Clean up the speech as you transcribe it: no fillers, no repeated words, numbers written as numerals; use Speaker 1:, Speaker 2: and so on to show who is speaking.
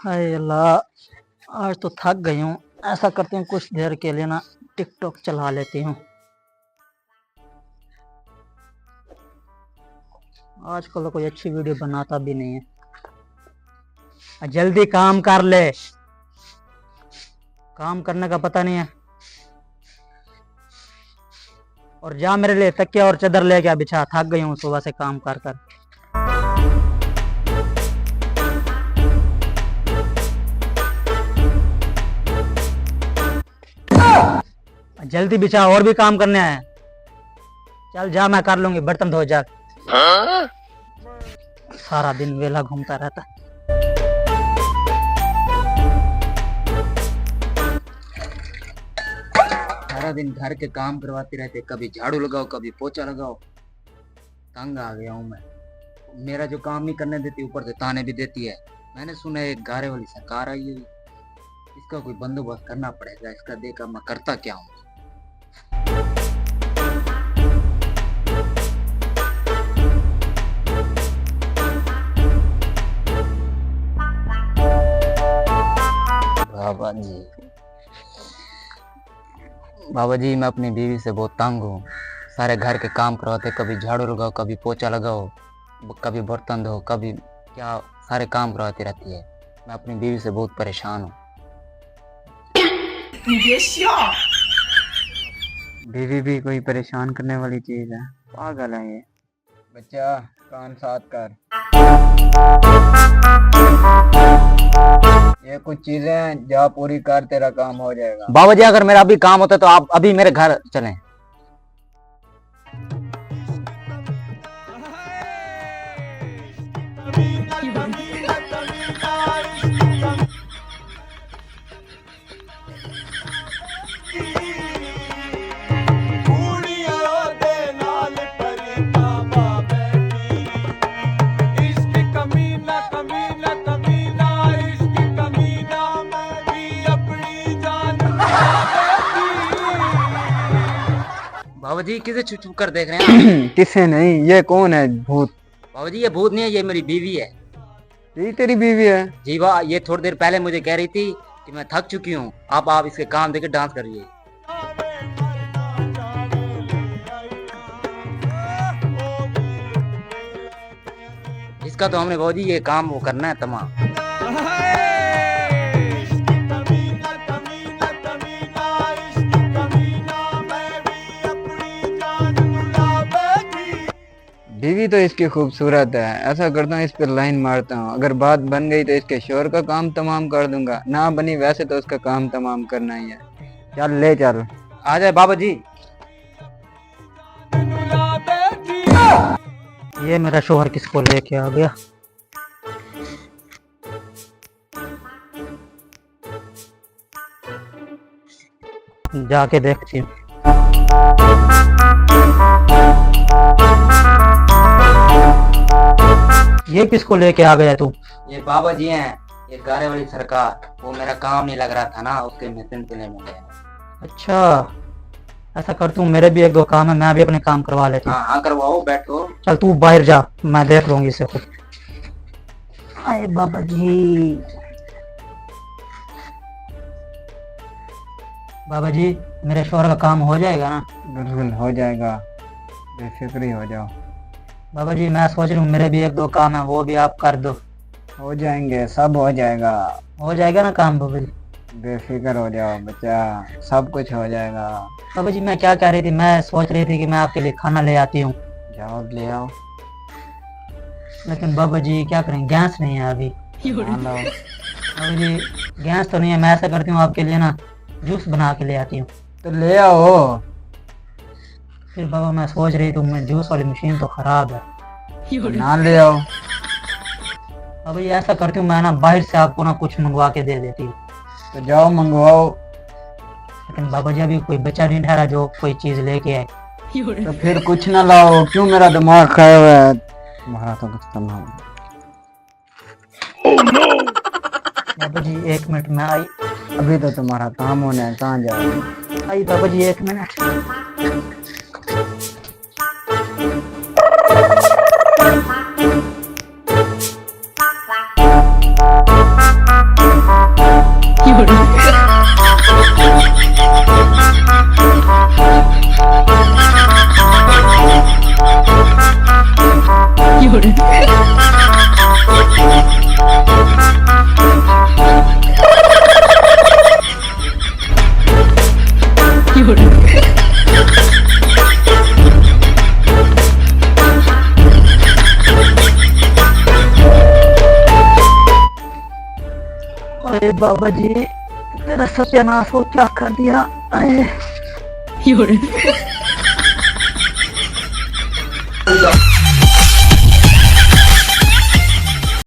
Speaker 1: हाय अल्लाह, आज तो थक गई हूँ। ऐसा करती हूँ कुछ देर के लिए ना टिकटॉक चला लेती हूँ। आजकल तो कोई अच्छी वीडियो बनाता भी नहीं है। जल्दी काम कर ले, काम करने का पता नहीं है। और जा मेरे लिए तकिया और चादर लेके आ बिछा, थक गई हूँ सुबह से काम कर कर। जल्दी बिछा, और भी काम करने आए। चल जा, मैं कर लूंगी, बर्तन धो जा। सारा दिन वेला घूमता रहता।
Speaker 2: सारा दिन घर के काम करवाते रहते, कभी झाड़ू लगाओ कभी पोछा लगाओ। तंग आ गया हूँ मैं। मेरा जो काम नहीं करने देती, ऊपर से ताने भी देती है। मैंने सुना है एक गारे वाली सरकार आई है, इसका कोई बंदोबस्त करना पड़ेगा। इसका देखा मैं करता क्या हूँ। बाबा जी मैं अपनी बीवी से बहुत तंग हूँ। सारे घर के काम करवाते, कभी झाड़ू लगाओ कभी पोछा लगाओ, कभी बर्तन धो, कभी क्या सारे काम करवाती रहती है। मैं अपनी बीवी से बहुत परेशान हूँ। बीवी भी कोई परेशान करने वाली चीज है? पागल है ये। बच्चा कान साथ कर। ये कुछ चीजें हैं, जा पूरी कर, तेरा काम हो जाएगा। बाबा जी अगर मेरा अभी काम होता तो आप अभी मेरे घर चलें। बाबा जी किसे छुप छुप कर देख रहे हैं?
Speaker 3: किसे नहीं, ये कौन है? भूत?
Speaker 2: बाबा जी ये भूत नहीं है, ये मेरी बीवी है।
Speaker 3: यही तेरी बीवी है?
Speaker 2: जी वाह, ये थोड़ी देर पहले मुझे कह रही थी कि मैं थक चुकी हूँ, अब आप इसके काम देके डांस करिए। इसका तो हमने बाबा जी ये काम वो करना है तमाम।
Speaker 3: बीवी तो इसकी खूबसूरत है। ऐसा करता हूँ इस पर लाइन मारता हूँ, अगर बात बन गई तो इसके शोहर का काम तमाम कर दूंगा, ना बनी वैसे तो उसका काम तमाम करना ही है। चल ले चल।
Speaker 2: आ जाए बाबा जी।
Speaker 1: ये मेरा शोहर किसको लेके आ गया। जाके देखती हूँ। ये किसको लेके आ गया तू?
Speaker 2: ये बाबा जी हैं, ये गारे वाली सरकार। वो मेरा काम नहीं लग रहा था ना, उसके मिशन के लिए मिले।
Speaker 1: अच्छा ऐसा कर, तू मेरे भी एक दो काम है, मैं भी अपने काम करवा लेती हूँ।
Speaker 2: हाँ करवाओ, बैठो।
Speaker 1: चल तू बाहर जा, मैं देख लूंगी इसे खुद। अरे बाबा जी, बाबा जी मेरे शोहर का काम हो जाएगा ना?
Speaker 3: बिल्कुल हो जाएगा, बेफिक्री हो जाओ।
Speaker 1: बाबा जी मैं सोच रही हूँ मेरे भी एक दो काम है, वो भी आप कर दो।
Speaker 3: हो जाएंगे, सब हो जाएगा।
Speaker 1: हो जाएगा ना काम बाबा जी?
Speaker 3: बेफिक्र हो जाओ बच्चा, सब कुछ हो जाएगा।
Speaker 1: बाबा जी मैं क्या कह रही थी, मैं सोच रही थी कि मैं आपके लिए खाना ले आती हूँ।
Speaker 3: जाओ ले आओ।
Speaker 1: लेकिन बाबा जी क्या करें, गैस नहीं है अभी।
Speaker 3: हाँ
Speaker 1: बाबा जी गैस तो नहीं है, मैं ऐसा करती हूँ आपके लिए ना जूस बना के ले आती हूँ।
Speaker 3: तो ले आओ।
Speaker 1: फिर बाबा मैं सोच रही थी जूस वाली मशीन तो खराब है,
Speaker 3: ना ले आओ।
Speaker 1: बाबा जी ऐसा करती हूँ मैं ना बाहर से आपको ना कुछ मंगवा के दे देती हूँ।
Speaker 3: तो जाओ मंगवाओ।
Speaker 1: लेकिन बाबा जी अभी कोई बच्चा नहीं ठहरा जो कोई चीज लेके आए।
Speaker 3: तो फिर कुछ ना लाओ, क्यों मेरा दिमाग खाया हुआ है? तुम्हारा तो कुछ करना होगा।
Speaker 1: बाबा जी एक मिनट में आई।
Speaker 3: अभी तो तुम्हारा काम होना है, कहाँ जाओ?
Speaker 1: आई बाबा जी एक मिनट। अरे बाबा जी, तेरा सत्यानाश हो क्या कर दिया। अरे